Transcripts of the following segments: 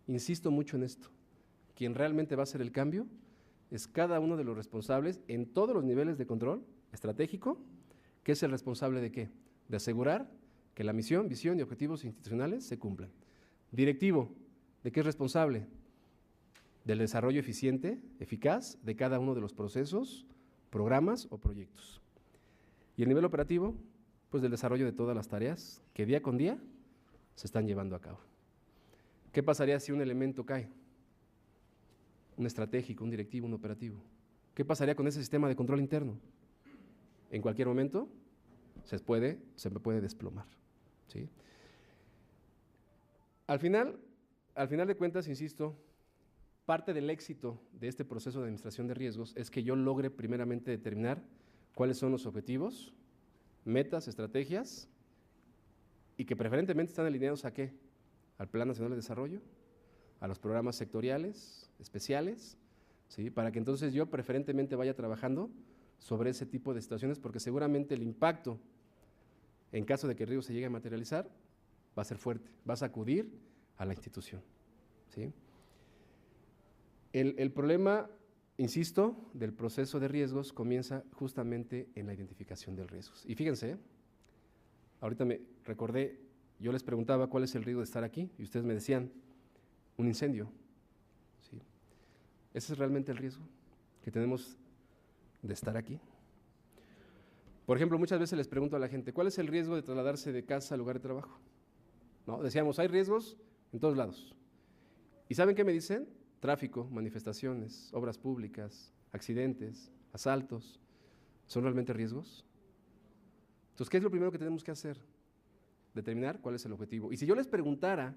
insisto mucho en esto, quien realmente va a hacer el cambio es cada uno de los responsables en todos los niveles de control estratégico, que es el responsable de qué, de asegurar que la misión, visión y objetivos institucionales se cumplan. Directivo, ¿de qué es responsable? Del desarrollo eficiente, eficaz de cada uno de los procesos, programas o proyectos. Y el nivel operativo, pues del desarrollo de todas las tareas que día con día se están llevando a cabo. ¿Qué pasaría si un elemento cae? Un estratégico, un directivo, un operativo. ¿Qué pasaría con ese sistema de control interno? En cualquier momento se me puede desplomar, ¿sí? Al final de cuentas, insisto, parte del éxito de este proceso de administración de riesgos es que yo logre primeramente determinar cuáles son los objetivos, metas, estrategias, y que preferentemente están alineados ¿a qué? Al Plan Nacional de Desarrollo, a los programas sectoriales, especiales, ¿sí? Para que entonces yo preferentemente vaya trabajando sobre ese tipo de situaciones, porque seguramente el impacto, en caso de que el riesgo se llegue a materializar, va a ser fuerte, va a sacudir a la institución, ¿sí? El problema, insisto, del proceso de riesgos comienza justamente en la identificación de riesgos. Y fíjense, ahorita me recordé, yo les preguntaba cuál es el riesgo de estar aquí, y ustedes me decían, un incendio, ¿sí? ¿Ese es realmente el riesgo que tenemos de estar aquí? Por ejemplo, muchas veces les pregunto a la gente, ¿cuál es el riesgo de trasladarse de casa al lugar de trabajo? ¿No? Decíamos, hay riesgos en todos lados. ¿Y saben qué me dicen? Tráfico, manifestaciones, obras públicas, accidentes, asaltos. ¿Son realmente riesgos? Entonces, ¿qué es lo primero que tenemos que hacer? Determinar cuál es el objetivo. Y si yo les preguntara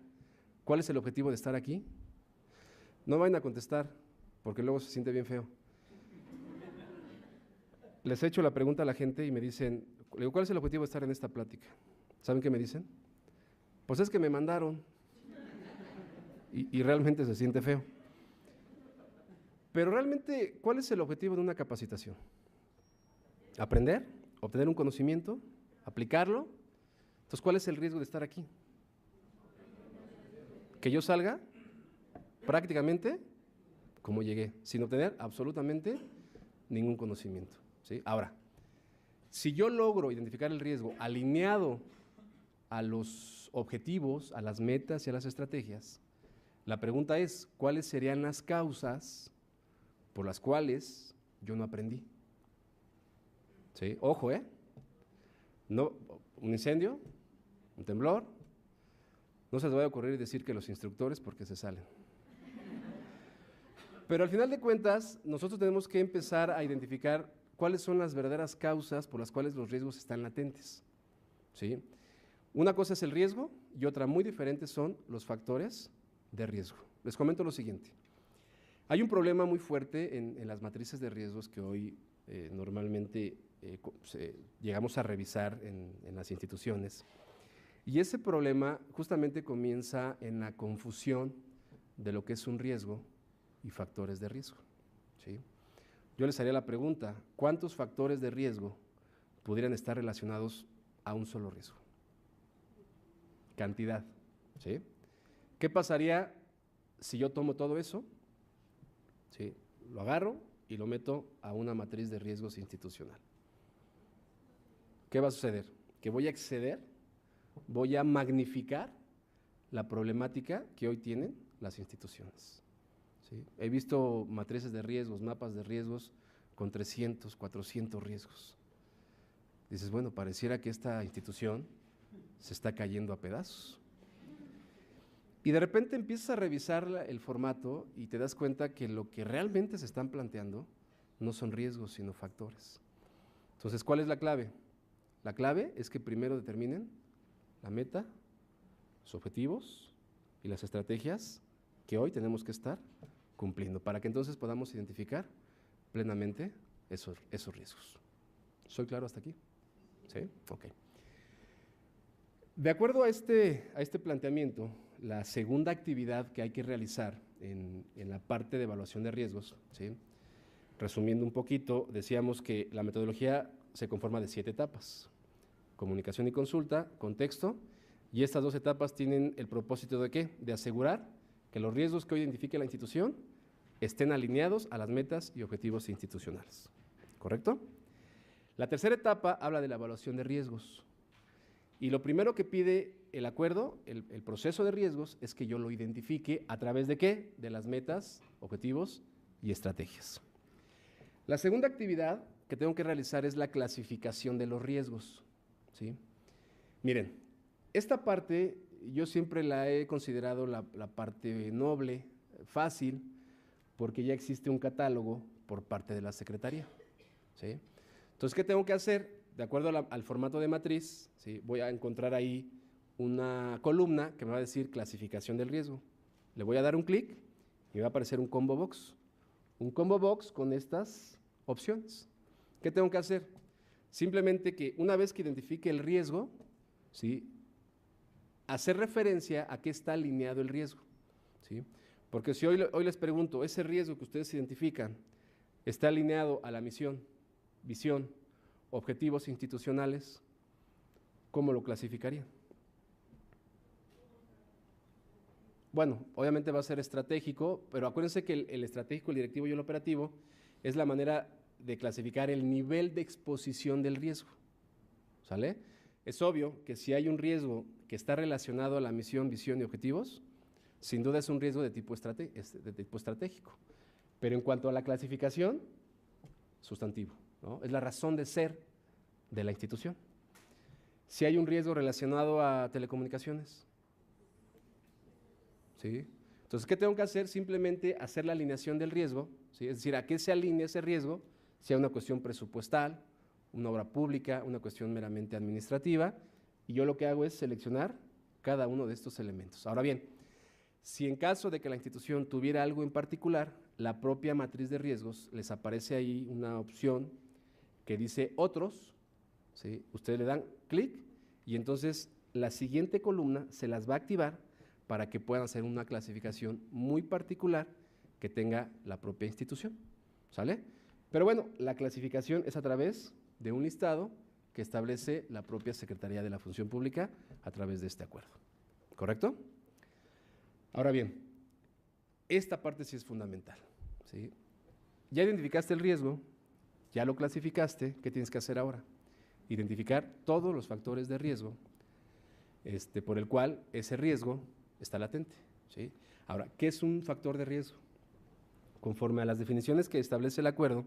cuál es el objetivo de estar aquí, no vayan a contestar, porque luego se siente bien feo. Les he hecho la pregunta a la gente y me dicen, le digo, ¿cuál es el objetivo de estar en esta plática? ¿Saben qué me dicen? Pues es que me mandaron. Y realmente se siente feo. Pero realmente, ¿cuál es el objetivo de una capacitación? Aprender, obtener un conocimiento, aplicarlo. Entonces, ¿cuál es el riesgo de estar aquí? Que yo salga prácticamente como llegué, sin obtener absolutamente ningún conocimiento, ¿sí? Ahora, si yo logro identificar el riesgo alineado a los objetivos, a las metas y a las estrategias, la pregunta es, ¿cuáles serían las causas por las cuales yo no aprendí? ¿Sí? Ojo, no, un incendio, un temblor, no se les vaya a ocurrir decir que los instructores porque se salen. Pero al final de cuentas, nosotros tenemos que empezar a identificar cuáles son las verdaderas causas por las cuales los riesgos están latentes, ¿sí? Una cosa es el riesgo y otra muy diferente son los factores de riesgo. Les comento lo siguiente. Hay un problema muy fuerte en las matrices de riesgos que hoy normalmente llegamos a revisar en las instituciones. Y ese problema justamente comienza en la confusión de lo que es un riesgo y factores de riesgo, ¿sí? Yo les haría la pregunta, ¿cuántos factores de riesgo pudieran estar relacionados a un solo riesgo? Cantidad, ¿sí? ¿Qué pasaría si yo tomo todo eso, ¿sí? Lo agarro y lo meto a una matriz de riesgos institucional? ¿Qué va a suceder? Que voy a exceder, voy a magnificar la problemática que hoy tienen las instituciones, ¿sí? He visto matrices de riesgos, mapas de riesgos con 300, 400 riesgos. Dices, bueno, pareciera que esta institución se está cayendo a pedazos. Y de repente empiezas a revisar el formato y te das cuenta que lo que realmente se están planteando no son riesgos, sino factores. Entonces, ¿cuál es la clave? La clave es que primero determinen la meta, los objetivos y las estrategias que hoy tenemos que estar cumpliendo, para que entonces podamos identificar plenamente esos riesgos. ¿Soy claro hasta aquí? ¿Sí? Ok. De acuerdo a este planteamiento, la segunda actividad que hay que realizar en la parte de evaluación de riesgos, ¿sí? Resumiendo un poquito, decíamos que la metodología se conforma de 7 etapas: comunicación y consulta, contexto, y estas 2 etapas tienen el propósito de ¿qué? De asegurar que los riesgos que hoy identifique la institución estén alineados a las metas y objetivos institucionales. ¿Correcto? La tercera etapa habla de la evaluación de riesgos. Y lo primero que pide el acuerdo, el proceso de riesgos, es que yo lo identifique a través de ¿qué? De las metas, objetivos y estrategias. La segunda actividad que tengo que realizar es la clasificación de los riesgos, ¿sí? Miren, esta parte yo siempre la he considerado la parte noble, fácil, porque ya existe un catálogo por parte de la Secretaría, ¿sí? Entonces, ¿qué tengo que hacer? De acuerdo al formato de matriz, ¿sí? Voy a encontrar ahí una columna que me va a decir clasificación del riesgo. Le voy a dar un clic y me va a aparecer un combo box. Un combo box con estas opciones. ¿Qué tengo que hacer? Simplemente que una vez que identifique el riesgo, ¿sí? Hacer referencia a qué está alineado el riesgo, ¿sí? Porque si hoy les pregunto, ese riesgo que ustedes identifican está alineado a la misión, visión, objetivos institucionales, ¿cómo lo clasificarían? Bueno, obviamente va a ser estratégico, pero acuérdense que el estratégico, el directivo y el operativo es la manera de clasificar el nivel de exposición del riesgo, ¿sale? Es obvio que si hay un riesgo que está relacionado a la misión, visión y objetivos, sin duda es un riesgo de tipo estratégico. Pero en cuanto a la clasificación, sustantivo, ¿no? Es la razón de ser de la institución. Si hay un riesgo relacionado a telecomunicaciones, ¿sí? Entonces, ¿qué tengo que hacer? Simplemente hacer la alineación del riesgo, ¿sí? Es decir, ¿a qué se alinea ese riesgo? Si hay una cuestión presupuestal, una obra pública, una cuestión meramente administrativa, y yo lo que hago es seleccionar cada uno de estos elementos. Ahora bien, si en caso de que la institución tuviera algo en particular, la propia matriz de riesgos les aparece ahí una opción que dice otros, ¿sí? Ustedes le dan clic y entonces la siguiente columna se las va a activar para que puedan hacer una clasificación muy particular que tenga la propia institución, ¿sale? Pero bueno, la clasificación es a través de un listado que establece la propia Secretaría de la Función Pública a través de este acuerdo, ¿correcto? Ahora bien, esta parte sí es fundamental, ¿sí? Ya identificaste el riesgo, ya lo clasificaste, ¿qué tienes que hacer ahora? Identificar todos los factores de riesgo por el cual ese riesgo está latente, ¿sí? Ahora, ¿qué es un factor de riesgo? Conforme a las definiciones que establece el acuerdo,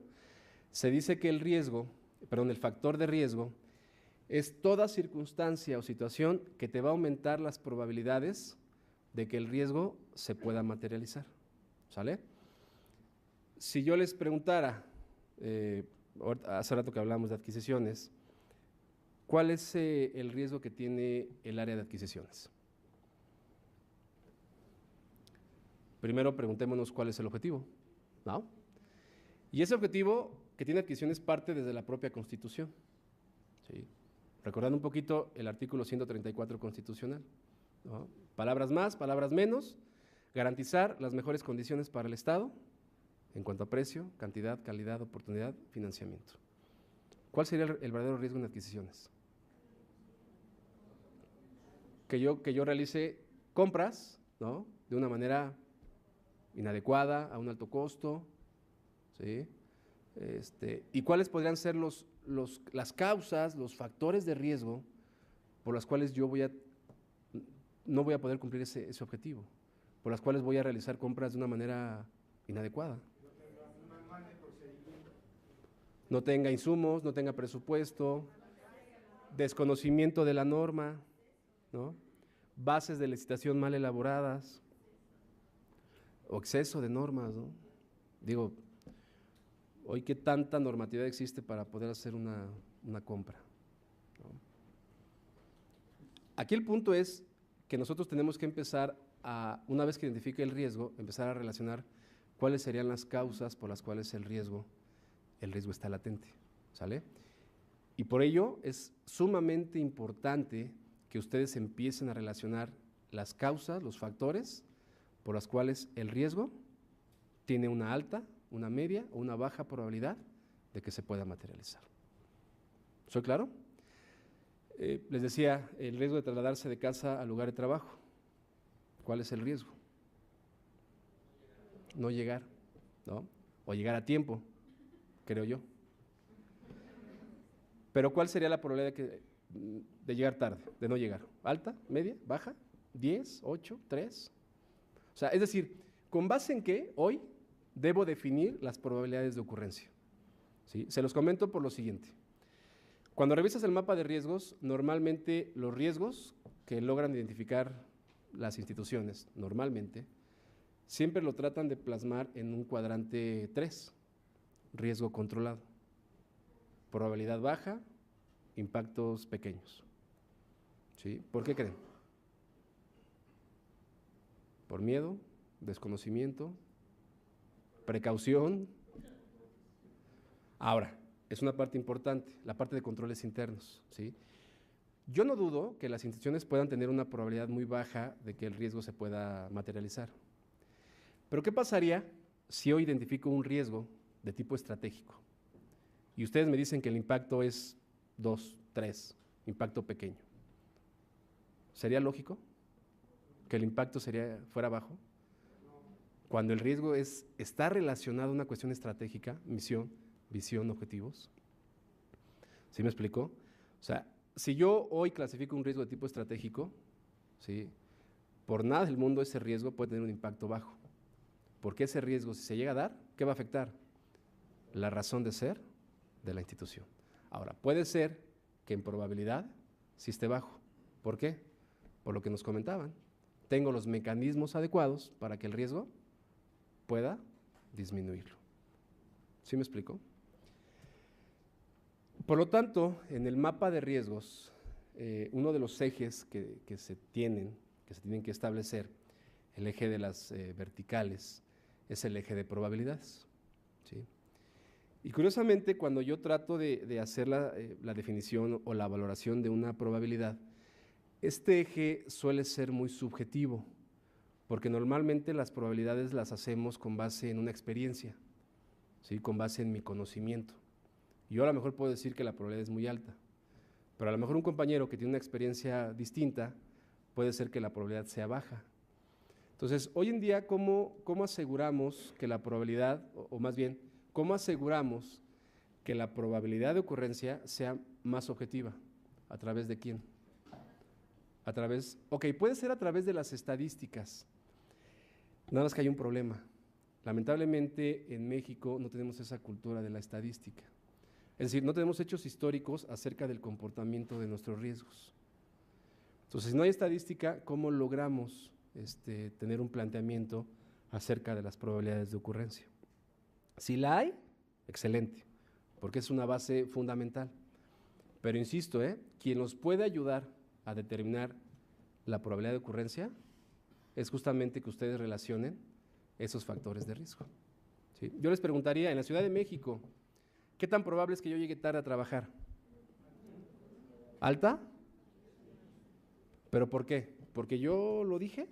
se dice que el factor de riesgo es toda circunstancia o situación que te va a aumentar las probabilidades de que el riesgo se pueda materializar, ¿sale? Si yo les preguntara, hace rato que hablamos de adquisiciones, ¿cuál es el riesgo que tiene el área de adquisiciones? Primero preguntémonos cuál es el objetivo, ¿no? Y ese objetivo que tiene adquisiciones parte desde la propia Constitución, ¿sí? Recordando un poquito el artículo 134 constitucional, ¿no? Palabras más, palabras menos, garantizar las mejores condiciones para el Estado en cuanto a precio, cantidad, calidad, oportunidad, financiamiento. ¿Cuál sería el verdadero riesgo en adquisiciones? Que yo realice compras, ¿no? De una manera inadecuada, a un alto costo, ¿sí? ¿Y cuáles podrían ser las causas, los factores de riesgo por las cuales yo no voy a poder cumplir ese objetivo, por las cuales voy a realizar compras de una manera inadecuada? No tenga insumos, no tenga presupuesto, desconocimiento de la norma, ¿no? Bases de licitación mal elaboradas o exceso de normas, ¿no? Digo, hoy qué tanta normatividad existe para poder hacer una compra, ¿no? Aquí el punto es que nosotros tenemos que empezar una vez que identifique el riesgo, empezar a relacionar cuáles serían las causas por las cuales el riesgo está latente, ¿sale? Y por ello es sumamente importante que ustedes empiecen a relacionar las causas, los factores por las cuales el riesgo tiene una alta, una media o una baja probabilidad de que se pueda materializar. ¿Soy claro? Les decía, el riesgo de trasladarse de casa al lugar de trabajo. ¿Cuál es el riesgo? no llegar, ¿no? O llegar a tiempo, creo yo. Pero ¿cuál sería la probabilidad de llegar tarde, de no llegar? ¿Alta, media, baja, 10, 8, 3? O sea, es decir, ¿con base en qué hoy debo definir las probabilidades de ocurrencia? ¿Sí? Se los comento por lo siguiente. Cuando revisas el mapa de riesgos, normalmente los riesgos que logran identificar las instituciones, normalmente, siempre lo tratan de plasmar en un cuadrante 3, riesgo controlado. Probabilidad baja, impactos pequeños. ¿Sí? ¿Por qué creen? ¿Por miedo, desconocimiento, precaución? Ahora, es una parte importante, la parte de controles internos, ¿sí? Yo no dudo que las instituciones puedan tener una probabilidad muy baja de que el riesgo se pueda materializar. Pero ¿qué pasaría si hoy identifico un riesgo de tipo estratégico? Y ustedes me dicen que el impacto es 2, 3, impacto pequeño. ¿Sería lógico que el impacto fuera bajo? Cuando el riesgo está relacionado a una cuestión estratégica, misión, visión, objetivos. ¿Sí me explicó? O sea, si yo hoy clasifico un riesgo de tipo estratégico, ¿sí? Por nada del mundo ese riesgo puede tener un impacto bajo. Porque ese riesgo, si se llega a dar, ¿qué va a afectar? La razón de ser de la institución. Ahora, puede ser que en probabilidad sí esté bajo. ¿Por qué? Por lo que nos comentaban. Tengo los mecanismos adecuados para que el riesgo pueda disminuirlo. ¿Sí me explico? Por lo tanto, en el mapa de riesgos, uno de los ejes que se tienen que establecer, el eje de las verticales, es el eje de probabilidades. ¿Sí? Y curiosamente, cuando yo trato de hacer la definición o la valoración de una probabilidad, este eje suele ser muy subjetivo, porque normalmente las probabilidades las hacemos con base en una experiencia, ¿sí? Con base en mi conocimiento. Yo a lo mejor puedo decir que la probabilidad es muy alta, pero a lo mejor un compañero que tiene una experiencia distinta puede ser que la probabilidad sea baja. Entonces, hoy en día, ¿cómo aseguramos que la probabilidad, o más bien, cómo aseguramos que la probabilidad de ocurrencia sea más objetiva? ¿A través de quién? Puede ser a través de las estadísticas. Nada más que hay un problema. Lamentablemente en México no tenemos esa cultura de la estadística. Es decir, no tenemos hechos históricos acerca del comportamiento de nuestros riesgos. Entonces, si no hay estadística, ¿cómo logramos tener un planteamiento acerca de las probabilidades de ocurrencia? Si la hay, excelente, porque es una base fundamental. Pero insisto, quien nos puede ayudar a determinar la probabilidad de ocurrencia es justamente que ustedes relacionen esos factores de riesgo. ¿Sí? Yo les preguntaría, en la Ciudad de México, ¿qué tan probable es que yo llegue tarde a trabajar? ¿Alta? ¿Pero por qué? ¿Porque yo lo dije?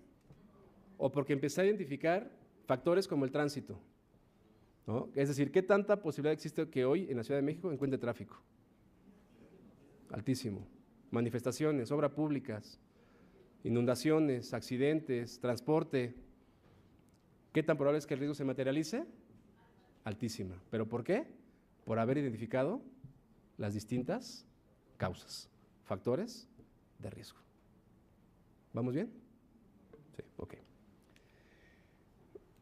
¿O porque empecé a identificar factores como el tránsito? ¿No? Es decir, ¿qué tanta posibilidad existe que hoy en la Ciudad de México encuentre tráfico? Altísimo. Manifestaciones, obras públicas, inundaciones, accidentes, transporte. ¿Qué tan probable es que el riesgo se materialice? Altísima. ¿Pero por qué? Por haber identificado las distintas causas, factores de riesgo. ¿Vamos bien? Sí, ok.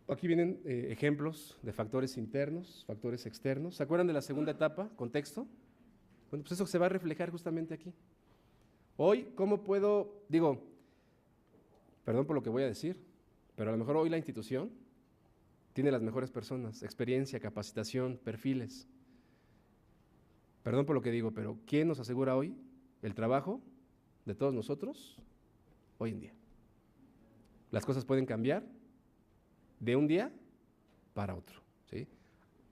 Aquí vienen ejemplos de factores internos, factores externos. ¿Se acuerdan de la segunda etapa, contexto? Bueno, pues eso se va a reflejar justamente aquí. Hoy, ¿cómo puedo, perdón por lo que voy a decir, pero a lo mejor hoy la institución tiene las mejores personas, experiencia, capacitación, perfiles. Perdón por lo que digo, pero ¿quién nos asegura hoy el trabajo de todos nosotros hoy en día? Las cosas pueden cambiar de un día para otro, ¿sí?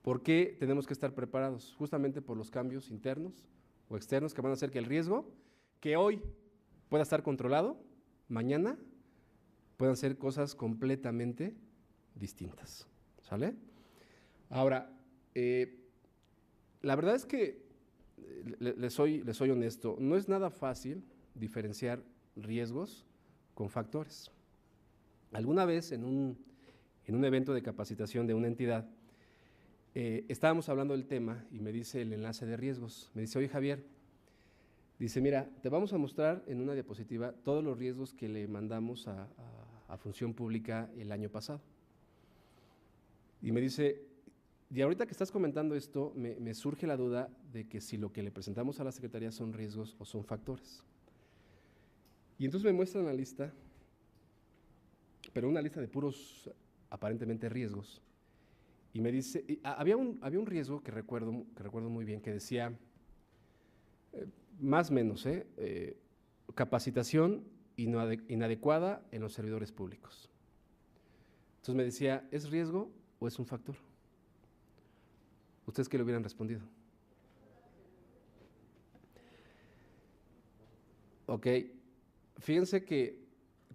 ¿Por qué tenemos que estar preparados? Justamente por los cambios internos o externos que van a hacer que el riesgo que hoy pueda estar controlado, mañana puedan ser cosas completamente distintas, ¿sale? Ahora, la verdad es que les soy honesto, no es nada fácil diferenciar riesgos con factores. Alguna vez en en un evento de capacitación de una entidad, estábamos hablando del tema y me dice el enlace de riesgos. Me dice, oye Javier, dice, mira, te vamos a mostrar en una diapositiva todos los riesgos que le mandamos a Función Pública el año pasado. Y me dice, y ahorita que estás comentando esto, me surge la duda de que si lo que le presentamos a la Secretaría son riesgos o son factores. Y entonces me muestran la lista, pero una lista de puros aparentemente riesgos. Y me dice, había un riesgo que recuerdo muy bien, que decía, más o menos, capacitación inadecuada en los servidores públicos. Entonces me decía, ¿es riesgo o es un factor? ¿Ustedes qué le hubieran respondido? Ok, fíjense que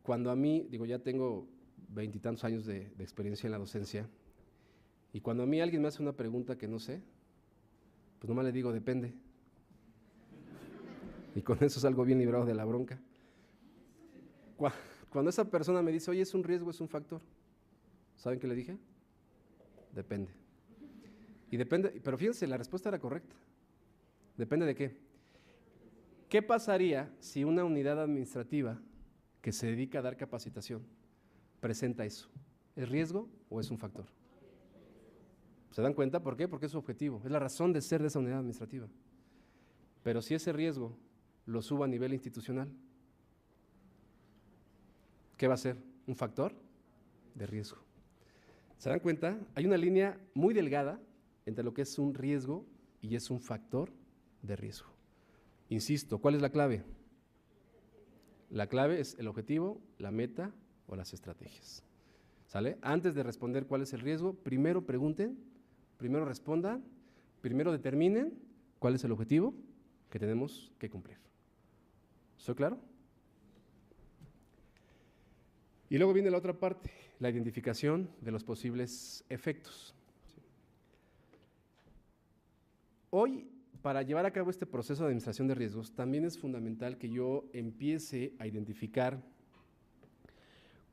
cuando a mí, digo, ya tengo 20 y tantos años de experiencia en la docencia, y cuando a mí alguien me hace una pregunta que no sé, pues nomás le digo, depende. Y con eso salgo bien librado de la bronca. Cuando esa persona me dice, oye, ¿es un riesgo, es un factor? ¿Saben qué le dije? Depende. Y depende, pero fíjense, la respuesta era correcta. ¿Depende de qué? ¿Qué pasaría si una unidad administrativa que se dedica a dar capacitación presenta eso? ¿Es riesgo o es un factor? ¿Se dan cuenta? ¿Por qué? Porque es su objetivo, es la razón de ser de esa unidad administrativa. Pero si ese riesgo lo subo a nivel institucional, ¿qué va a ser? ¿Un factor de riesgo? ¿Se dan cuenta? Hay una línea muy delgada entre lo que es un riesgo y es un factor de riesgo. Insisto, ¿cuál es la clave? La clave es el objetivo, la meta o las estrategias. ¿Sale? Antes de responder cuál es el riesgo, primero pregunten, primero respondan, primero determinen cuál es el objetivo que tenemos que cumplir. ¿Soy claro? Y luego viene la otra parte, la identificación de los posibles efectos. Hoy, para llevar a cabo este proceso de administración de riesgos, también es fundamental que yo empiece a identificar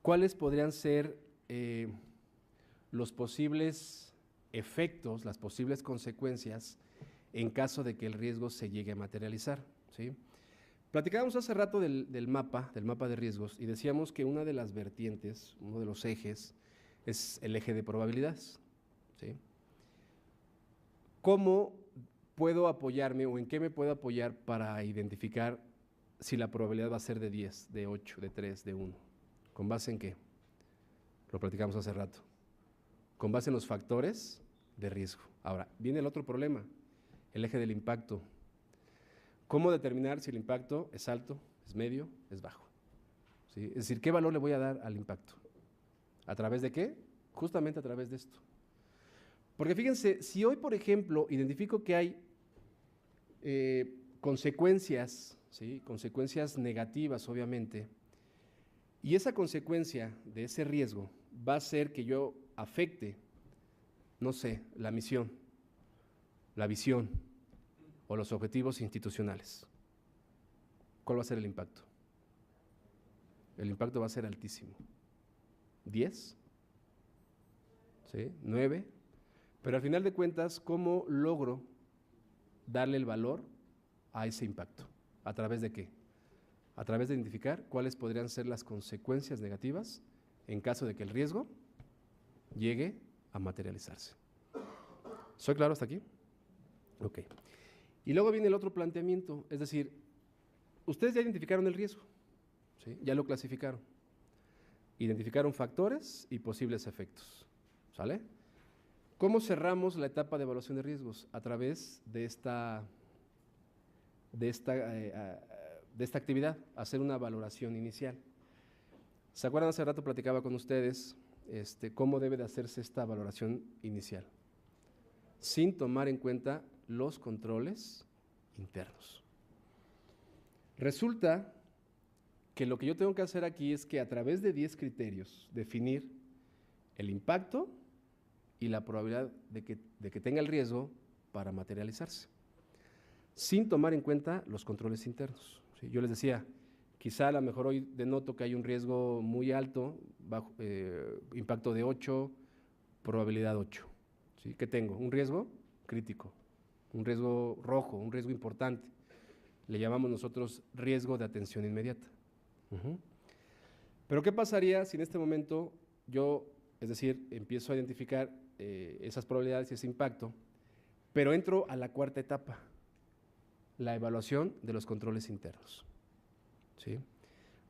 cuáles podrían ser los posibles efectos, las posibles consecuencias en caso de que el riesgo se llegue a materializar, ¿sí? Platicábamos hace rato del mapa de riesgos, y decíamos que una de las vertientes, uno de los ejes, es el eje de probabilidades, ¿sí? ¿Cómo puedo apoyarme o en qué me puedo apoyar para identificar si la probabilidad va a ser de 10, de 8, de 3, de 1? ¿Con base en qué? Lo platicamos hace rato. Con base en los factores de riesgo. Ahora, viene el otro problema, el eje del impacto. ¿Cómo determinar si el impacto es alto, es medio, es bajo? ¿Sí? Es decir, ¿qué valor le voy a dar al impacto? ¿A través de qué? Justamente a través de esto. Porque fíjense, si hoy, por ejemplo, identifico que hay consecuencias, ¿sí? Consecuencias negativas, obviamente, y esa consecuencia de ese riesgo va a ser que yo afecte, no sé, la misión, la visión o los objetivos institucionales. ¿Cuál va a ser el impacto? El impacto va a ser altísimo. ¿10? ¿Sí? ¿9? Pero al final de cuentas, ¿cómo logro darle el valor a ese impacto? ¿A través de qué? A través de identificar cuáles podrían ser las consecuencias negativas en caso de que el riesgo llegue a materializarse. ¿Soy claro hasta aquí? Ok. Y luego viene el otro planteamiento, es decir, ustedes ya identificaron el riesgo, ¿sí? Ya lo clasificaron. Identificaron factores y posibles efectos, ¿sale? ¿Cómo cerramos la etapa de evaluación de riesgos? A través de esta actividad, hacer una valoración inicial. ¿Se acuerdan? Hace rato platicaba con ustedes cómo debe de hacerse esta valoración inicial, sin tomar en cuenta los controles internos. Resulta que lo que yo tengo que hacer aquí es que a través de 10 criterios definir el impacto y la probabilidad de que tenga el riesgo para materializarse, sin tomar en cuenta los controles internos. ¿Sí? Yo les decía, Quizá a lo mejor hoy denoto que hay un riesgo muy alto, bajo, impacto de 8, probabilidad 8. ¿Sí? ¿Qué tengo? Un riesgo crítico, un riesgo rojo, un riesgo importante. Le llamamos nosotros riesgo de atención inmediata. Pero ¿qué pasaría si en este momento yo, es decir, empiezo a identificar esas probabilidades y ese impacto, pero entro a la cuarta etapa, la evaluación de los controles internos? ¿Sí?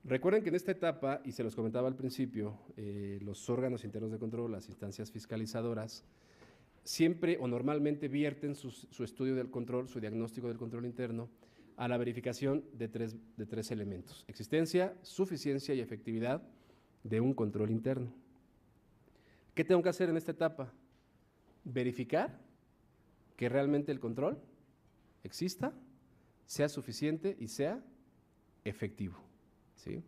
Recuerden que en esta etapa, y se los comentaba al principio, los órganos internos de control, las instancias fiscalizadoras, siempre o normalmente vierten su estudio del control, su diagnóstico del control interno, a la verificación de tres elementos: existencia, suficiencia y efectividad de un control interno. ¿Qué tengo que hacer en esta etapa? Verificar que realmente el control exista, sea suficiente y sea efectivo. ¿Sí?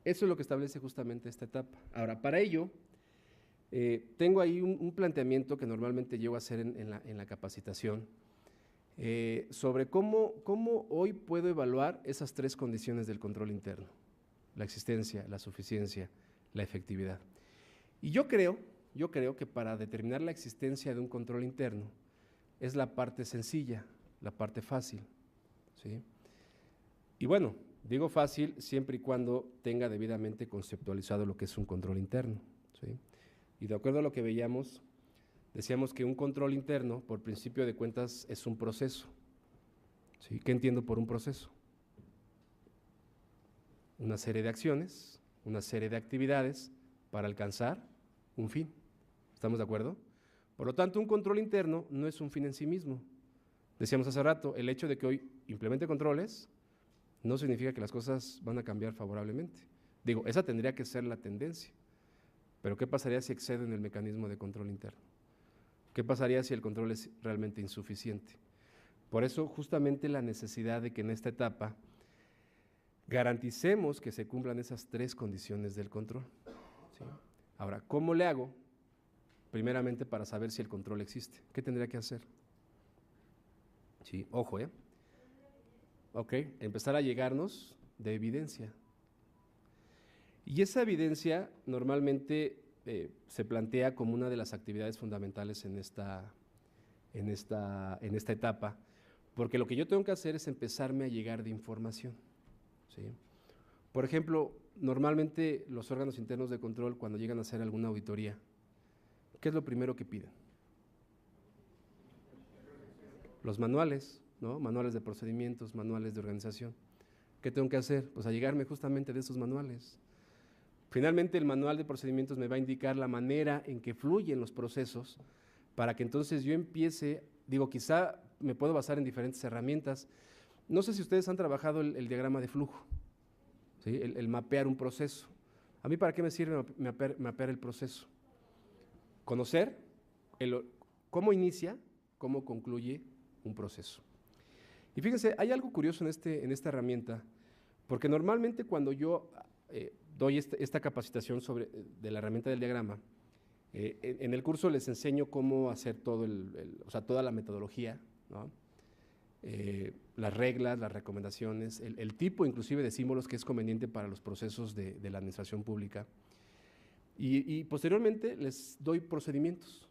Eso es lo que establece justamente esta etapa. Ahora, para ello, tengo ahí un planteamiento que normalmente llego a hacer en la capacitación, sobre cómo hoy puedo evaluar esas tres condiciones del control interno: la existencia, la suficiencia, la efectividad. Y yo creo que para determinar la existencia de un control interno es la parte sencilla, la parte fácil. ¿Sí? Y bueno, digo fácil siempre y cuando tenga debidamente conceptualizado lo que es un control interno. ¿Sí? Y de acuerdo a lo que veíamos, decíamos que un control interno, por principio de cuentas, es un proceso. ¿Sí? ¿Qué entiendo por un proceso? Una serie de acciones, una serie de actividades para alcanzar un fin. ¿Estamos de acuerdo? Por lo tanto, un control interno no es un fin en sí mismo. Decíamos hace rato, el hecho de que hoy implemente controles no significa que las cosas van a cambiar favorablemente. Digo, esa tendría que ser la tendencia. Pero ¿qué pasaría si excedo en el mecanismo de control interno? ¿Qué pasaría si el control es realmente insuficiente? Por eso, justamente la necesidad de que en esta etapa garanticemos que se cumplan esas tres condiciones del control. ¿Sí? Ahora, ¿cómo le hago? Primeramente, para saber si el control existe. ¿Qué tendría que hacer? Sí, ojo, Ok, empezar a llegarnos de evidencia. Y esa evidencia normalmente se plantea como una de las actividades fundamentales en esta etapa, porque lo que yo tengo que hacer es empezarme a llegar de información. ¿Sí? Por ejemplo, normalmente los órganos internos de control, cuando llegan a hacer alguna auditoría, ¿qué es lo primero que piden? Los manuales, ¿no? Manuales de procedimientos, manuales de organización. ¿Qué tengo que hacer? Pues allegarme justamente de esos manuales. Finalmente, el manual de procedimientos me va a indicar la manera en que fluyen los procesos para que entonces yo empiece, digo, quizá me puedo basar en diferentes herramientas. No sé si ustedes han trabajado el diagrama de flujo, ¿sí? El mapear un proceso. ¿A mí para qué me sirve mapear el proceso? Conocer cómo inicia, cómo concluye un proceso. Y fíjense, hay algo curioso en esta herramienta, porque normalmente cuando yo doy esta capacitación de la herramienta del diagrama, en el curso les enseño cómo hacer todo o sea, toda la metodología, ¿no? Las reglas, las recomendaciones, el tipo inclusive de símbolos que es conveniente para los procesos de la administración pública. Y posteriormente les doy procedimientos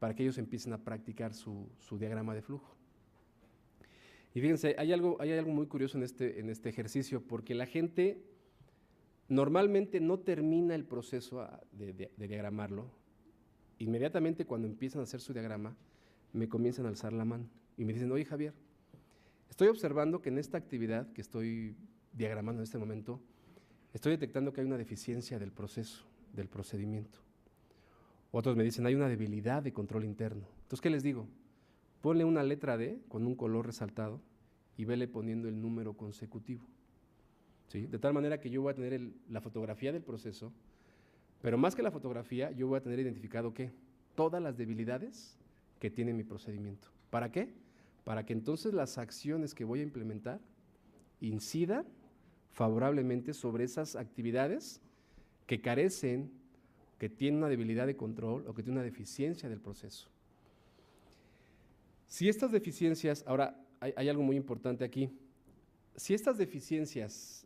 para que ellos empiecen a practicar su diagrama de flujo. Y fíjense, hay algo muy curioso en este ejercicio, porque la gente normalmente no termina el proceso de diagramarlo. Inmediatamente cuando empiezan a hacer su diagrama, me comienzan a alzar la mano y me dicen: oye, Javier, estoy observando que en esta actividad que estoy diagramando en este momento, estoy detectando que hay una deficiencia del proceso, del procedimiento. Otros me dicen: hay una debilidad de control interno. Entonces, ¿qué les digo? Ponle una letra D con un color resaltado y vele poniendo el número consecutivo. ¿Sí? De tal manera que yo voy a tener la fotografía del proceso, pero más que la fotografía, yo voy a tener identificado ¿qué? Todas las debilidades que tiene mi procedimiento. ¿Para qué? Para que entonces las acciones que voy a implementar incidan favorablemente sobre esas actividades que carecen, que tienen una debilidad de control o que tienen una deficiencia del proceso. Si estas deficiencias, ahora hay algo muy importante aquí, Si estas deficiencias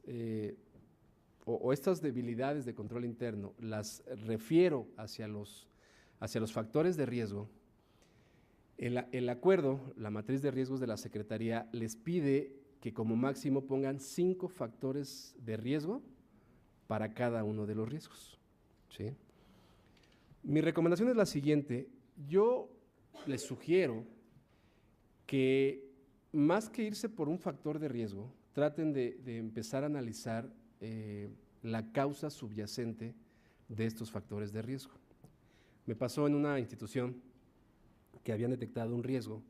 o estas debilidades de control interno las refiero hacia los factores de riesgo, el acuerdo, la matriz de riesgos de la Secretaría les pide que como máximo pongan 5 factores de riesgo para cada uno de los riesgos, ¿sí? Mi recomendación es la siguiente: yo les sugiero que más que irse por un factor de riesgo, traten de empezar a analizar la causa subyacente de estos factores de riesgo. Me pasó en una institución que habían detectado un riesgo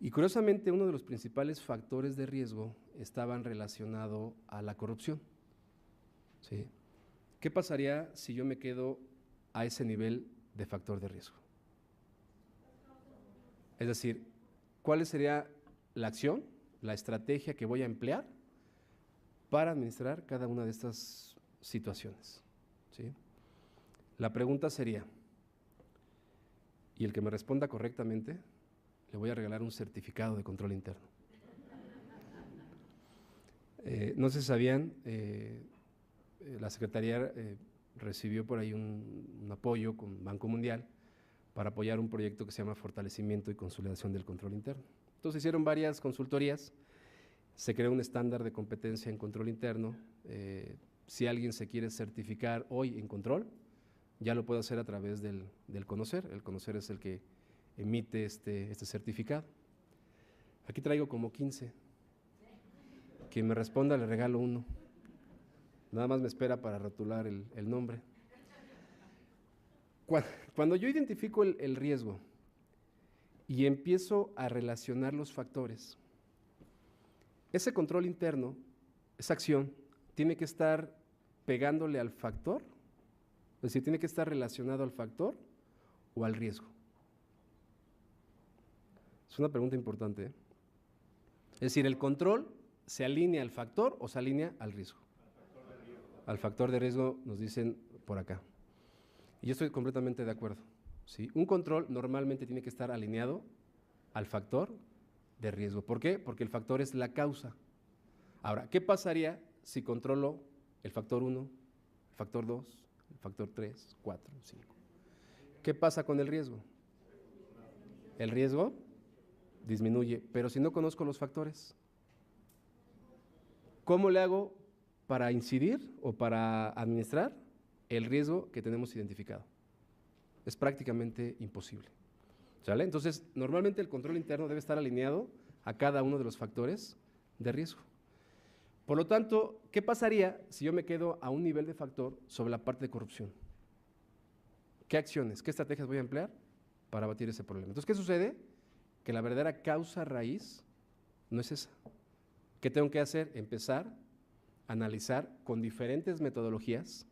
y curiosamente uno de los principales factores de riesgo estaban relacionado a la corrupción, ¿sí? ¿Qué pasaría si yo me quedo a ese nivel de factor de riesgo? Es decir, ¿cuál sería la acción, la estrategia que voy a emplear para administrar cada una de estas situaciones, ¿sí? La pregunta sería, y el que me responda correctamente, le voy a regalar un certificado de control interno. No sé si sabían, la Secretaría recibió por ahí un apoyo con Banco Mundial para apoyar un proyecto que se llama Fortalecimiento y Consolidación del Control Interno. Entonces hicieron varias consultorías, se creó un estándar de competencia en control interno. Si alguien se quiere certificar hoy en control, ya lo puede hacer a través del Conocer. El Conocer es el que emite este certificado. Aquí traigo como 15. Quien me responda le regalo uno. Nada más me espera para rotular el nombre. Cuando yo identifico el riesgo y empiezo a relacionar los factores, ese control interno, esa acción, tiene que estar pegándole al factor, es decir, tiene que estar relacionado al factor o al riesgo. Es una pregunta importante, ¿eh? Es decir, ¿el control se alinea al factor o se alinea al riesgo? Al factor de riesgo nos dicen por acá. Y yo estoy completamente de acuerdo, ¿sí? Un control normalmente tiene que estar alineado al factor de riesgo. ¿Por qué? Porque el factor es la causa. Ahora, ¿qué pasaría si controlo el factor 1, el factor 2, el factor 3, 4, 5? ¿Qué pasa con el riesgo? El riesgo disminuye, pero si no conozco los factores, ¿cómo le hago para incidir o para administrar el riesgo que tenemos identificado? Es prácticamente imposible, ¿sale? Entonces, normalmente el control interno debe estar alineado a cada uno de los factores de riesgo. Por lo tanto, ¿qué pasaría si yo me quedo a un nivel de factor sobre la parte de corrupción? ¿Qué acciones, qué estrategias voy a emplear para abatir ese problema? Entonces, ¿qué sucede? Que la verdadera causa raíz no es esa. ¿Qué tengo que hacer? Empezar a analizar con diferentes metodologías.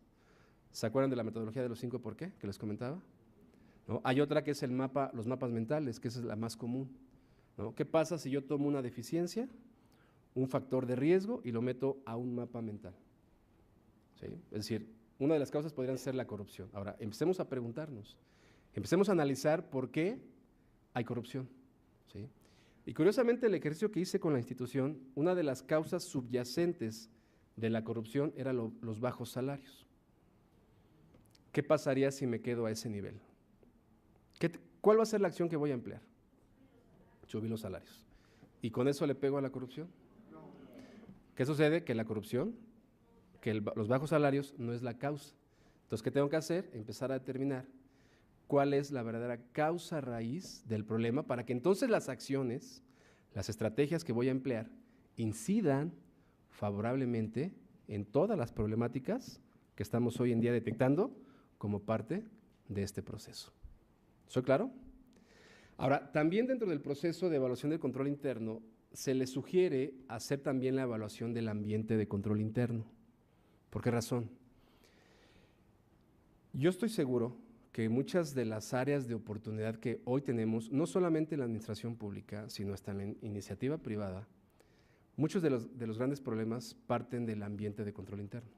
¿Se acuerdan de la metodología de los 5 por qué que les comentaba? ¿No? Hay otra que es los mapas mentales, que esa es la más común, ¿no? ¿Qué pasa si yo tomo una deficiencia, un factor de riesgo y lo meto a un mapa mental? ¿Sí? Es decir, una de las causas podrían ser la corrupción. Ahora, empecemos a preguntarnos, empecemos a analizar por qué hay corrupción, ¿sí? Y curiosamente el ejercicio que hice con la institución, una de las causas subyacentes de la corrupción eran los bajos salarios. ¿Qué pasaría si me quedo a ese nivel? ¿Cuál va a ser la acción que voy a emplear? Subir los salarios. ¿Y con eso le pego a la corrupción? ¿Qué sucede? Que la corrupción, los bajos salarios no es la causa. Entonces, ¿qué tengo que hacer? Empezar a determinar cuál es la verdadera causa raíz del problema para que entonces las acciones, las estrategias que voy a emplear, incidan favorablemente en todas las problemáticas que estamos hoy en día detectando como parte de este proceso. ¿Soy claro? Ahora, también dentro del proceso de evaluación del control interno, se le sugiere hacer también la evaluación del ambiente de control interno. ¿Por qué razón? Yo estoy seguro que muchas de las áreas de oportunidad que hoy tenemos, no solamente en la administración pública, sino hasta en la iniciativa privada, muchos de los grandes problemas parten del ambiente de control interno.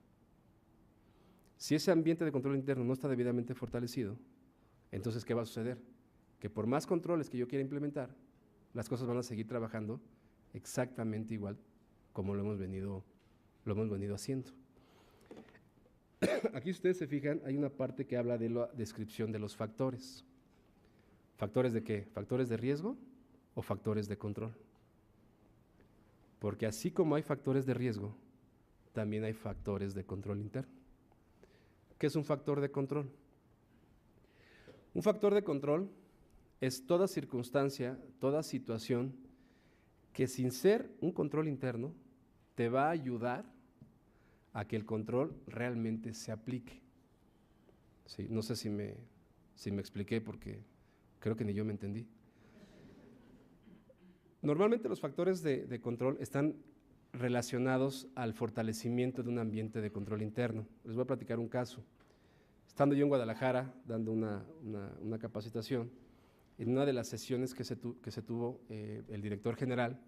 Si ese ambiente de control interno no está debidamente fortalecido, entonces, ¿qué va a suceder? Que por más controles que yo quiera implementar, las cosas van a seguir trabajando exactamente igual como lo hemos venido haciendo. Aquí, si ustedes se fijan, hay una parte que habla de la descripción de los factores. ¿Factores de qué? ¿Factores de riesgo o factores de control? Porque así como hay factores de riesgo, también hay factores de control interno. ¿Qué es un factor de control? Un factor de control es toda circunstancia, toda situación que, sin ser un control interno, te va a ayudar a que el control realmente se aplique. Sí, no sé si me expliqué, porque creo que ni yo me entendí. Normalmente los factores de control están relacionados al fortalecimiento de un ambiente de control interno. Les voy a platicar un caso. Estando yo en Guadalajara dando una capacitación, en una de las sesiones que se tuvo, el director general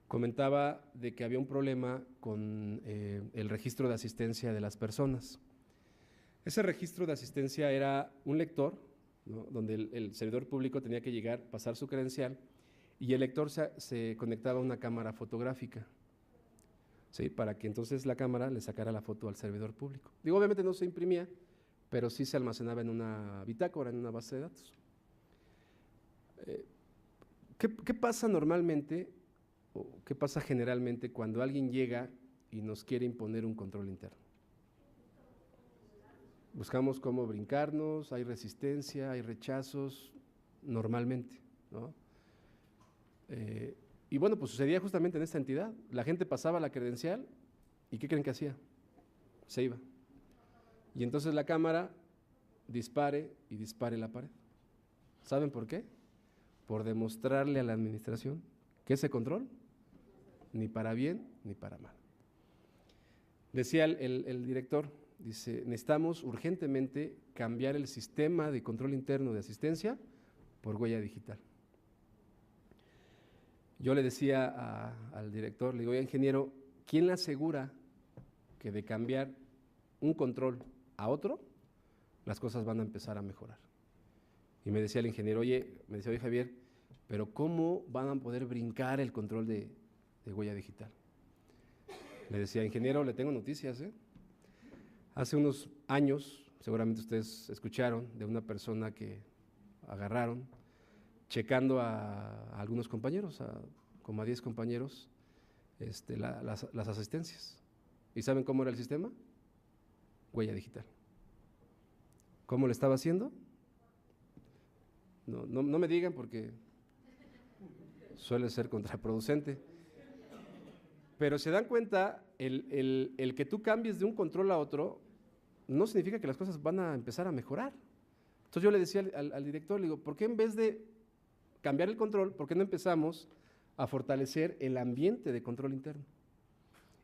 comentaba de que había un problema con el registro de asistencia de las personas. Ese registro de asistencia era un lector, ¿no?, donde el servidor público tenía que llegar, pasar su credencial, y el lector se conectaba a una cámara fotográfica, ¿sí?, para que entonces la cámara le sacara la foto al servidor público. Digo, obviamente no se imprimía, pero sí se almacenaba en una bitácora, en una base de datos. ¿Qué pasa normalmente, o qué pasa generalmente cuando alguien llega y nos quiere imponer un control interno? Buscamos cómo brincarnos, hay resistencia, hay rechazos, normalmente, ¿no? Y bueno, pues sucedía justamente en esta entidad. La gente pasaba la credencial y ¿qué creen que hacía? Se iba. Y entonces la cámara dispare y dispare la pared. ¿Saben por qué? Por demostrarle a la administración que ese control, ni para bien ni para mal. Decía el director, dice, necesitamos urgentemente cambiar el sistema de control interno de asistencia por huella digital. Yo le decía al director, le digo, oye, ingeniero, ¿quién le asegura que de cambiar un control a otro, las cosas van a empezar a mejorar? Y me decía el ingeniero, oye Javier, pero ¿cómo van a poder brincar el control de huella digital? Le decía, ingeniero, le tengo noticias, ¿eh? Hace unos años, seguramente ustedes escucharon de una persona que agarraron, checando a algunos compañeros, como a 10 compañeros, las asistencias. ¿Y saben cómo era el sistema? Huella digital. ¿Cómo lo estaba haciendo? No me digan, porque suele ser contraproducente. Pero se dan cuenta, el que tú cambies de un control a otro no significa que las cosas van a empezar a mejorar. Entonces yo le decía al director, le digo, ¿por qué en vez de cambiar el control, por qué no empezamos a fortalecer el ambiente de control interno?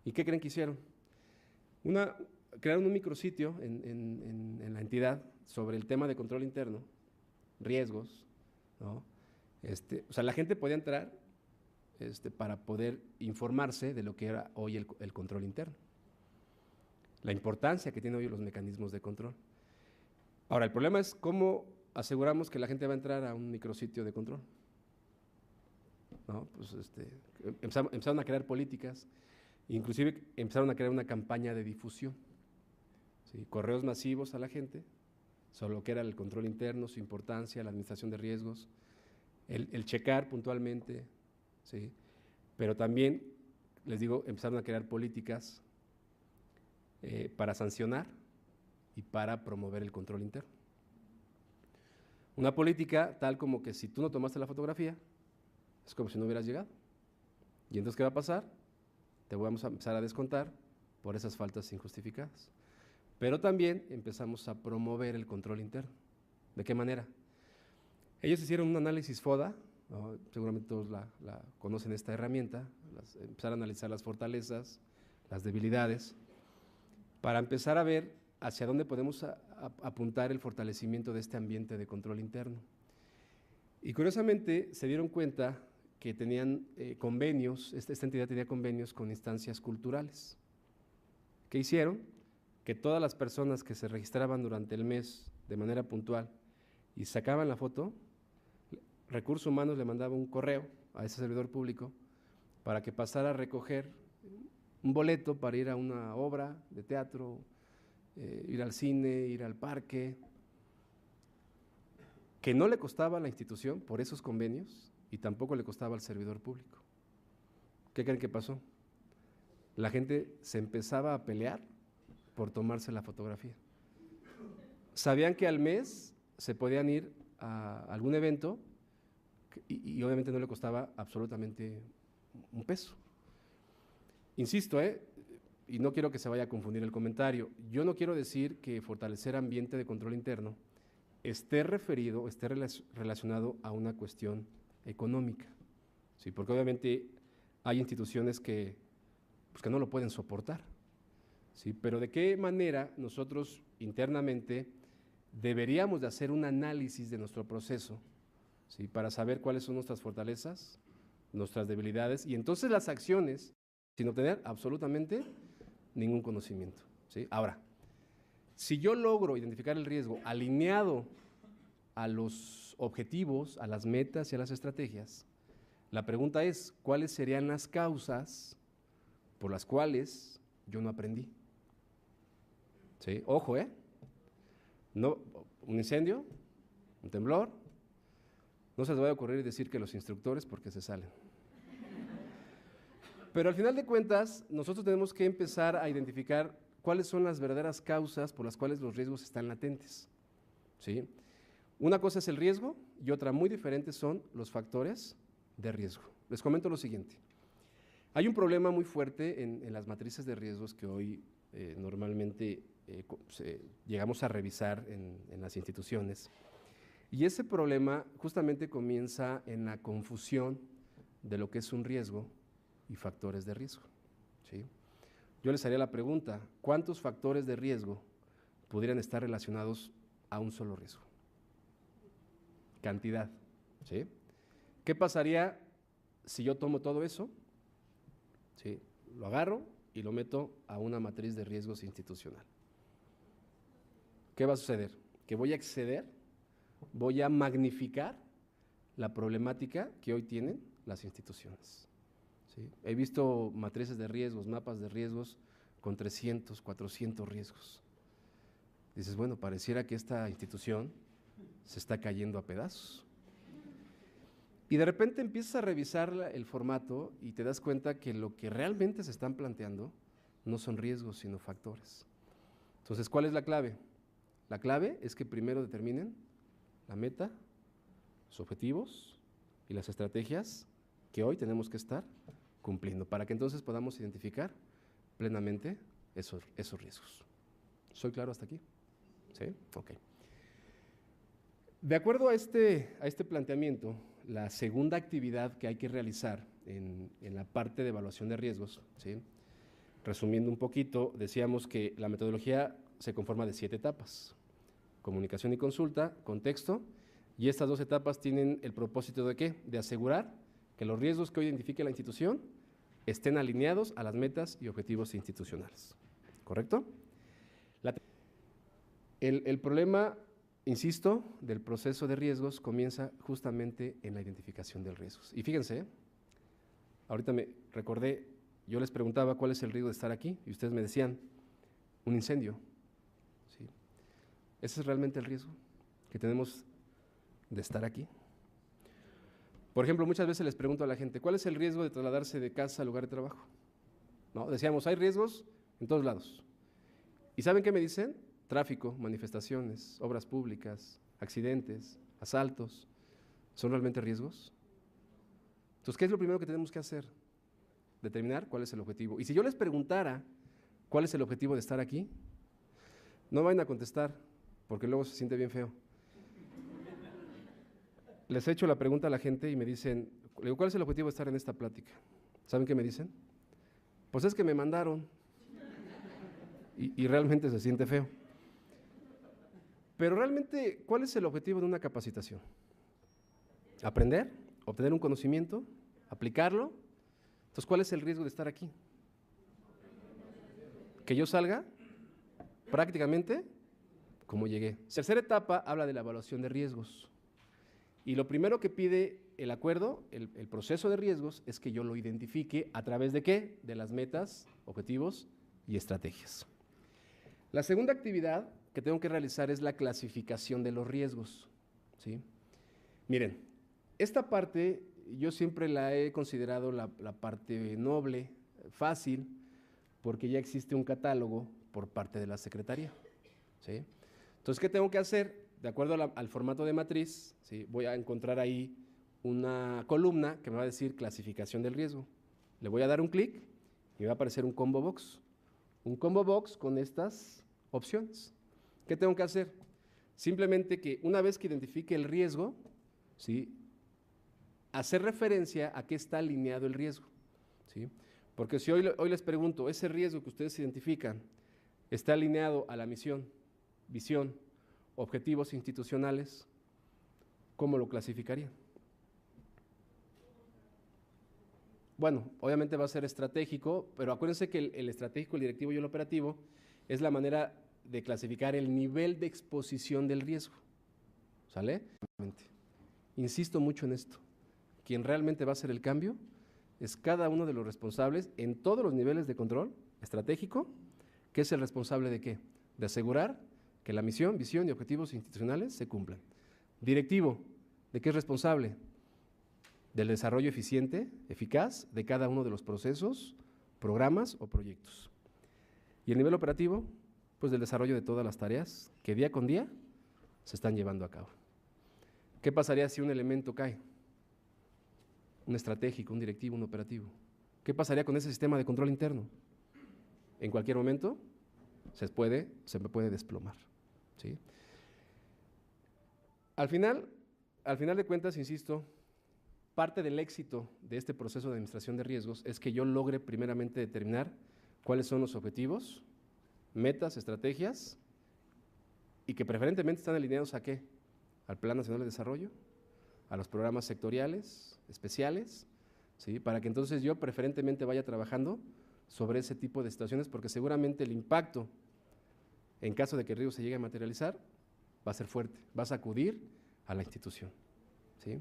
¿Y qué creen que hicieron? Crearon un micrositio en la entidad sobre el tema de control interno, riesgos, ¿no? O sea, la gente podía entrar para poder informarse de lo que era hoy el control interno, la importancia que tienen hoy los mecanismos de control. Ahora, el problema es cómo aseguramos que la gente va a entrar a un micrositio de control, ¿no? Pues empezaron a crear políticas, inclusive empezaron a crear una campaña de difusión, ¿sí? Correos masivos a la gente sobre lo que era el control interno, su importancia, la administración de riesgos, el checar puntualmente, ¿sí? Pero también, les digo, empezaron a crear políticas para sancionar y para promover el control interno. Una política tal como que si tú no tomaste la fotografía, es como si no hubieras llegado. ¿Y entonces qué va a pasar? Te vamos a empezar a descontar por esas faltas injustificadas. Pero también empezamos a promover el control interno. ¿De qué manera? Ellos hicieron un análisis FODA, ¿no? Seguramente todos la conocen, esta herramienta, empezar a analizar las fortalezas, las debilidades, para empezar a ver hacia dónde podemos apuntar el fortalecimiento de este ambiente de control interno. Y curiosamente se dieron cuenta que tenían convenios, esta entidad tenía convenios con instancias culturales. ¿Qué hicieron? Que todas las personas que se registraban durante el mes de manera puntual y sacaban la foto, Recursos Humanos le mandaba un correo a ese servidor público para que pasara a recoger un boleto para ir a una obra de teatro, ir al cine, ir al parque, que no le costaba a la institución por esos convenios y tampoco le costaba al servidor público. ¿Qué creen que pasó? La gente se empezaba a pelear por tomarse la fotografía. Sabían que al mes se podían ir a algún evento y obviamente no le costaba absolutamente un peso. Insisto, y no quiero que se vaya a confundir el comentario, yo no quiero decir que fortalecer ambiente de control interno esté referido, esté relacionado a una cuestión económica, ¿sí? Porque obviamente hay instituciones que no lo pueden soportar, ¿sí? Pero ¿de qué manera nosotros internamente deberíamos de hacer un análisis de nuestro proceso, ¿sí? Para saber cuáles son nuestras fortalezas, nuestras debilidades y entonces las acciones sin obtener absolutamente ningún conocimiento, ¿sí? Ahora, si yo logro identificar el riesgo alineado a los objetivos, a las metas y a las estrategias, la pregunta es, ¿cuáles serían las causas por las cuales yo no aprendí? ¿Sí? Ojo, no, un incendio, un temblor, no se les vaya a ocurrir decir que los instructores porque se salen. Pero al final de cuentas, nosotros tenemos que empezar a identificar cuáles son las verdaderas causas por las cuales los riesgos están latentes, ¿sí? Una cosa es el riesgo y otra muy diferente son los factores de riesgo. Les comento lo siguiente. Hay un problema muy fuerte en las matrices de riesgos que hoy normalmente llegamos a revisar en las instituciones. Y ese problema justamente comienza en la confusión de lo que es un riesgo y factores de riesgo, ¿sí? Yo les haría la pregunta, ¿cuántos factores de riesgo pudieran estar relacionados a un solo riesgo? Cantidad, ¿sí? ¿Qué pasaría si yo tomo todo eso, ¿sí? Lo agarro y lo meto a una matriz de riesgos institucional? ¿Qué va a suceder? Que voy a exceder, voy a magnificar la problemática que hoy tienen las instituciones, ¿sí? He visto matrices de riesgos, mapas de riesgos con 300, 400 riesgos. Dices, bueno, pareciera que esta institución se está cayendo a pedazos. Y de repente empiezas a revisar el formato y te das cuenta que lo que realmente se están planteando no son riesgos, sino factores. Entonces, ¿cuál es la clave? La clave es que primero determinen la meta, los objetivos y las estrategias que hoy tenemos que estar cumpliendo, para que entonces podamos identificar plenamente esos riesgos. ¿Soy claro hasta aquí? ¿Sí? Ok. De acuerdo a este planteamiento, la segunda actividad que hay que realizar en la parte de evaluación de riesgos, ¿sí? Resumiendo un poquito, decíamos que la metodología se conforma de 7 etapas: comunicación y consulta, contexto, y estas 2 etapas tienen el propósito de ¿qué? De asegurar que los riesgos que hoy identifique la institución estén alineados a las metas y objetivos institucionales, ¿correcto? El problema, insisto, del proceso de riesgos comienza justamente en la identificación de riesgos. Y fíjense, ahorita me recordé, yo les preguntaba cuál es el riesgo de estar aquí y ustedes me decían, un incendio, ¿sí? ¿Ese es realmente el riesgo que tenemos de estar aquí? Por ejemplo, muchas veces les pregunto a la gente, ¿cuál es el riesgo de trasladarse de casa al lugar de trabajo? ¿No? Decíamos, hay riesgos en todos lados. ¿Y saben qué me dicen? Tráfico, manifestaciones, obras públicas, accidentes, asaltos. ¿Son realmente riesgos? Entonces, ¿qué es lo primero que tenemos que hacer? Determinar cuál es el objetivo. Y si yo les preguntara cuál es el objetivo de estar aquí, no vayan a contestar, porque luego se siente bien feo. Les he hecho la pregunta a la gente y me dicen, le digo, ¿cuál es el objetivo de estar en esta plática? ¿Saben qué me dicen? Pues es que me mandaron. Y realmente se siente feo. Pero realmente, ¿cuál es el objetivo de una capacitación? Aprender, obtener un conocimiento, aplicarlo. Entonces, ¿cuál es el riesgo de estar aquí? Que yo salga prácticamente como llegué. Tercera etapa habla de la evaluación de riesgos. Y lo primero que pide el acuerdo, el proceso de riesgos, es que yo lo identifique a través de ¿qué? De las metas, objetivos y estrategias. La segunda actividad que tengo que realizar es la clasificación de los riesgos, ¿sí? Miren, esta parte yo siempre la he considerado la parte noble, fácil, porque ya existe un catálogo por parte de la Secretaría, ¿sí? Entonces, ¿qué tengo que hacer? De acuerdo al formato de matriz, ¿sí? Voy a encontrar ahí una columna que me va a decir clasificación del riesgo. Le voy a dar un clic y me va a aparecer un combo box. Un combo box con estas opciones. ¿Qué tengo que hacer? Simplemente que una vez que identifique el riesgo, ¿sí? Hacer referencia a qué está alineado el riesgo, ¿sí? Porque si hoy les pregunto, ese riesgo que ustedes identifican, ¿está alineado a la misión, visión, objetivos institucionales? ¿Cómo lo clasificarían? Bueno, obviamente va a ser estratégico, pero acuérdense que el estratégico, el directivo y el operativo es la manera de clasificar el nivel de exposición del riesgo, ¿sale? Insisto mucho en esto. Quien realmente va a hacer el cambio es cada uno de los responsables en todos los niveles de control estratégico, que es el responsable de ¿qué? De asegurar que la misión, visión y objetivos institucionales se cumplan. Directivo, ¿de qué es responsable? Del desarrollo eficiente, eficaz de cada uno de los procesos, programas o proyectos. Y el nivel operativo, pues del desarrollo de todas las tareas que día con día se están llevando a cabo. ¿Qué pasaría si un elemento cae? Un estratégico, un directivo, un operativo. ¿Qué pasaría con ese sistema de control interno? En cualquier momento se me puede desplomar, ¿sí? Al final de cuentas, insisto, parte del éxito de este proceso de administración de riesgos es que yo logre primeramente determinar cuáles son los objetivos, metas, estrategias, y que preferentemente están alineados ¿a qué? Al Plan Nacional de Desarrollo, a los programas sectoriales, especiales, ¿sí? Para que entonces yo preferentemente vaya trabajando sobre ese tipo de situaciones, porque seguramente el impacto, en caso de que el riesgo se llegue a materializar, va a ser fuerte, va a sacudir a la institución, ¿sí?